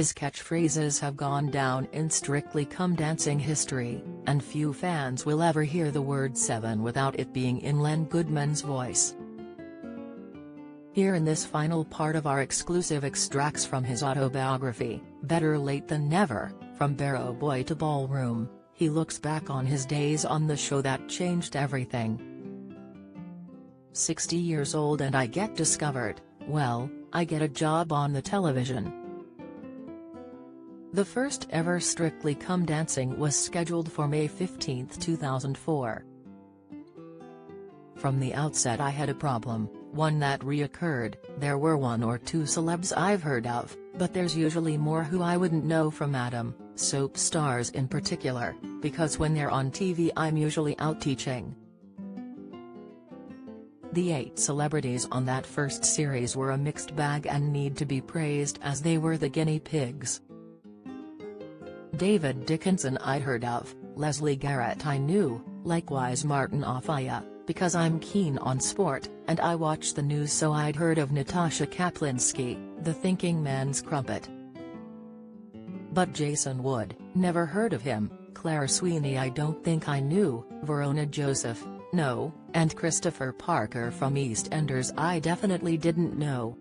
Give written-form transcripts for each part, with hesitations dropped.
His catchphrases have gone down in Strictly Come Dancing history, and few fans will ever hear the word 7 without it being in Len Goodman's voice. Here in this final part of our exclusive extracts from his autobiography, Better Late Than Never, From Barrow Boy to Ballroom, he looks back on his days on the show that changed everything. 60 years old and I get discovered, well, I get a job on the television. The first ever Strictly Come Dancing was scheduled for May 15, 2004. From the outset I had a problem, one that reoccurred. There were one or two celebs I've heard of, but there's usually more who I wouldn't know from Adam, soap stars in particular, because when they're on TV I'm usually out teaching. The 8 celebrities on that first series were a mixed bag and need to be praised as they were the guinea pigs. David Dickinson I'd heard of, Leslie Garrett I knew, likewise Martin Offiah, because I'm keen on sport, and I watch the news, so I'd heard of Natasha Kaplinsky, the thinking man's crumpet. But Jason Wood, never heard of him, Claire Sweeney I don't think I knew, Verona Joseph, no, and Christopher Parker from EastEnders I definitely didn't know.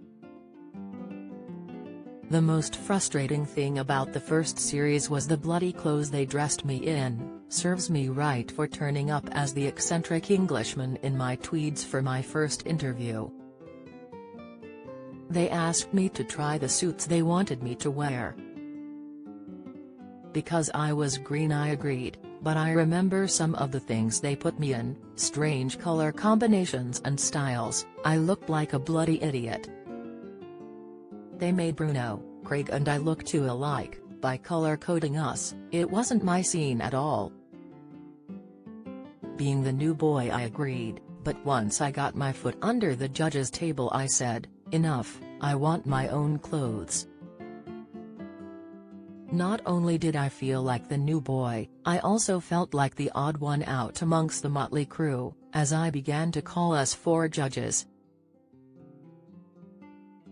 The most frustrating thing about the first series was the bloody clothes they dressed me in. Serves me right for turning up as the eccentric Englishman in my tweeds for my first interview. They asked me to try the suits they wanted me to wear. Because I was green I agreed, but I remember some of the things they put me in, strange color combinations and styles. I looked like a bloody idiot. They made Bruno, Craig and I look too alike, by color-coding us. It wasn't my scene at all. Being the new boy I agreed, but once I got my foot under the judges' table I said, enough, I want my own clothes. Not only did I feel like the new boy, I also felt like the odd one out amongst the motley crew, as I began to call us 4 judges.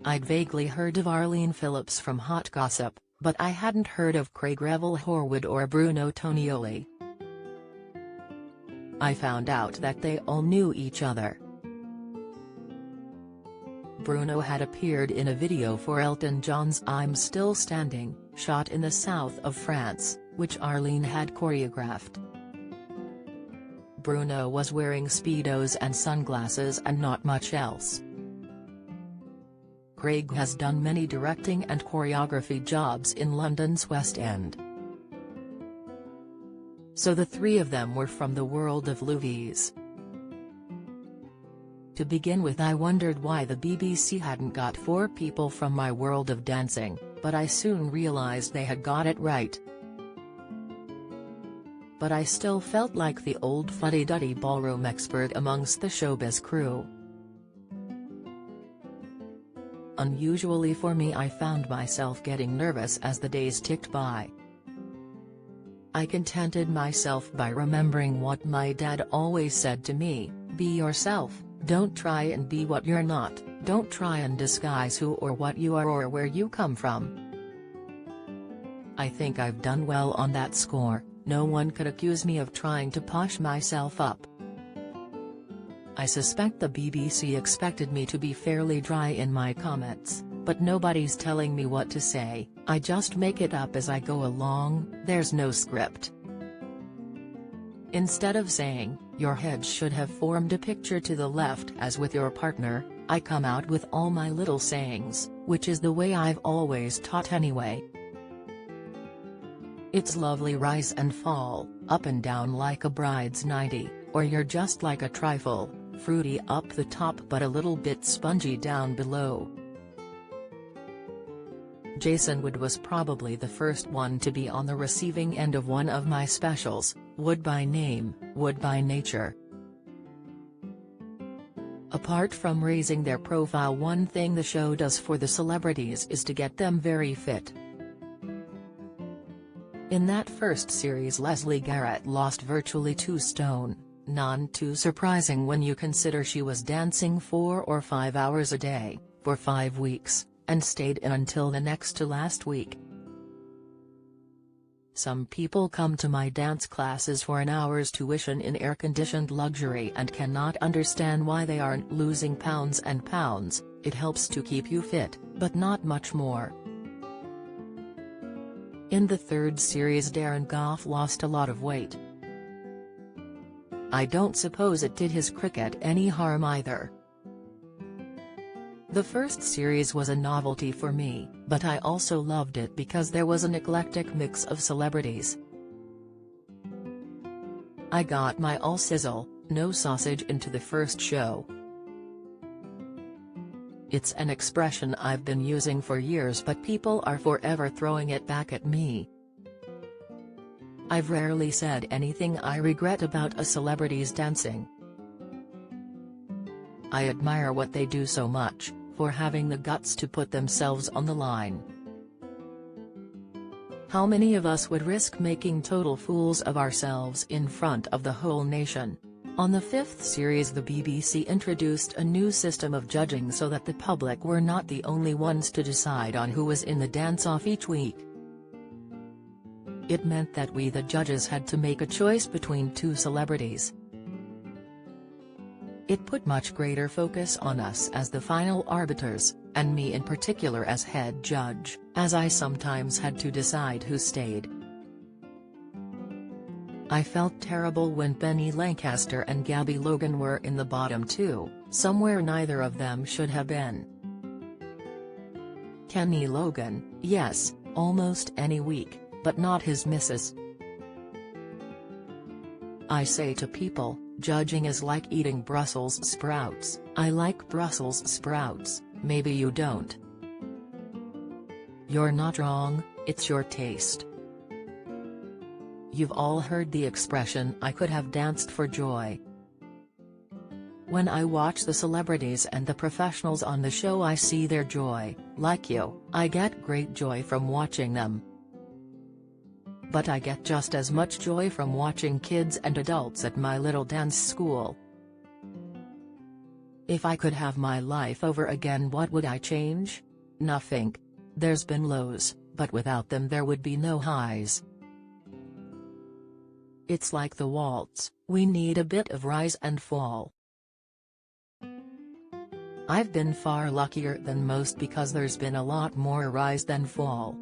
I'd vaguely heard of Arlene Phillips from Hot Gossip, but I hadn't heard of Craig Revel Horwood or Bruno Tonioli. I found out that they all knew each other. Bruno had appeared in a video for Elton John's I'm Still Standing, shot in the south of France, which Arlene had choreographed. Bruno was wearing Speedos and sunglasses and not much else. Craig has done many directing and choreography jobs in London's West End. So the 3 of them were from the world of movies. To begin with I wondered why the BBC hadn't got 4 people from my world of dancing, but I soon realized they had got it right. But I still felt like the old fuddy-duddy ballroom expert amongst the showbiz crew. Unusually for me I found myself getting nervous as the days ticked by. I contented myself by remembering what my dad always said to me, be yourself, don't try and be what you're not, don't try and disguise who or what you are or where you come from. I think I've done well on that score. No one could accuse me of trying to posh myself up. I suspect the BBC expected me to be fairly dry in my comments, but nobody's telling me what to say, I just make it up as I go along, there's no script. Instead of saying, your head should have formed a picture to the left as with your partner, I come out with all my little sayings, which is the way I've always taught anyway. It's lovely rise and fall, up and down like a bride's nightie, or you're just like a trifle, fruity up the top but a little bit spongy down below. Jason Wood was probably the first one to be on the receiving end of one of my specials, Wood by Name, Wood by Nature. Apart from raising their profile, one thing the show does for the celebrities is to get them very fit. In that first series Leslie Garrett lost virtually 2 stone, none too surprising when you consider she was dancing 4 or 5 hours a day, for 5 weeks, and stayed in until the next to last week. Some people come to my dance classes for an hour's tuition in air-conditioned luxury and cannot understand why they aren't losing pounds and pounds. It helps to keep you fit, but not much more. In the third series, Darren Goff lost a lot of weight. I don't suppose it did his cricket any harm either. The first series was a novelty for me, but I also loved it because there was an eclectic mix of celebrities. I got my all sizzle, no sausage into the first show. It's an expression I've been using for years, but people are forever throwing it back at me. I've rarely said anything I regret about a celebrity's dancing. I admire what they do so much, for having the guts to put themselves on the line. How many of us would risk making total fools of ourselves in front of the whole nation? On the fifth series, the BBC introduced a new system of judging so that the public were not the only ones to decide on who was in the dance-off each week. It meant that we, the judges, had to make a choice between two celebrities. It put much greater focus on us as the final arbiters, and me in particular as head judge, as I sometimes had to decide who stayed. I felt terrible when Benny Lancaster and Gabby Logan were in the bottom two, somewhere neither of them should have been. Kenny Logan, yes, almost any week, but not his missus. I say to people, judging is like eating Brussels sprouts. I like Brussels sprouts, maybe you don't. You're not wrong, it's your taste. You've all heard the expression, I could have danced for joy. When I watch the celebrities and the professionals on the show, I see their joy. Like you, I get great joy from watching them. But I get just as much joy from watching kids and adults at my little dance school. If I could have my life over again, what would I change? Nothing. There's been lows, but without them there would be no highs. It's like the waltz, we need a bit of rise and fall. I've been far luckier than most because there's been a lot more rise than fall.